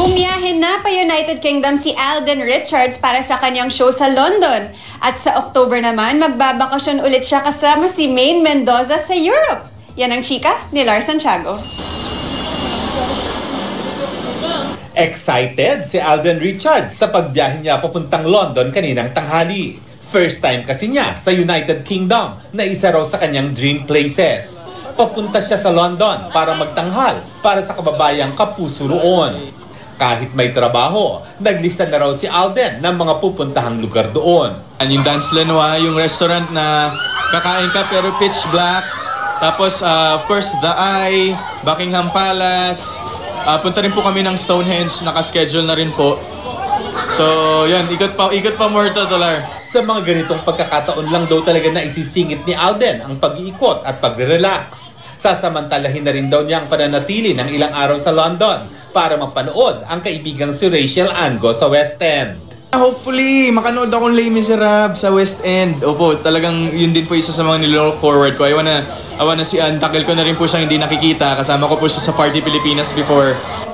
Bumiyahin na pa United Kingdom si Alden Richards para sa kanyang show sa London. At sa October naman, magbabakasyon ulit siya kasama si Maine Mendoza sa Europe. Yan ang chika ni Lars Santiago. Excited si Alden Richards sa pagbiyahe niya papuntang London kaninang tanghali. First time kasi niya sa United Kingdom na isa raw sa kanyang dream places. Papunta siya sa London para magtanghal para sa kababayang kapuso roon. Kahit may trabaho, naglista na raw si Alden ng mga pupuntahang lugar doon. Yung Dance Lenoir, yung restaurant na kakain ka pero pitch black. Tapos, of course, The Eye, Buckingham Palace. Punta rin po kami ng Stonehenge, nakaschedule na rin po. So, yun, ikot pa more totaler. Sa mga ganitong pagkakataon lang daw talaga na isisingit ni Alden ang pag-iikot at pag-relax. Sasamantalahin na rin daw niya ang pananatili ng ilang araw sa London para mapanood ang kaibigang si Rachel Ango sa West End. Hopefully, makanood akong Les Miserables sa West End. Opo, talagang yun din po isa sa mga nilo-look forward ko. I wanna see Anne. Takil ko na rin po siyang hindi nakikita. Kasama ko po siya sa Party Pilipinas before.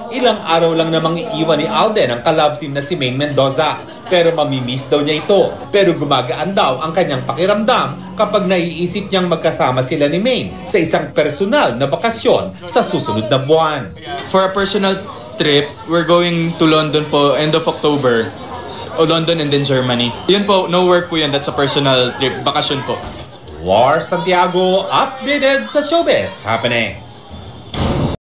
Ilang araw lang namang iiwan ni Alden ang ka-love team na si Maine Mendoza. Pero mamimiss daw niya ito. Pero gumagaan daw ang kanyang pakiramdam kapag naiisip niyang magkasama sila ni Maine sa isang personal na bakasyon sa susunod na buwan. For a personal trip, we're going to London po end of October. London and then Germany. Yun po, no work po yan. That's a personal trip. Bakasyon po. Lars Santiago, updated sa Showbiz Happening.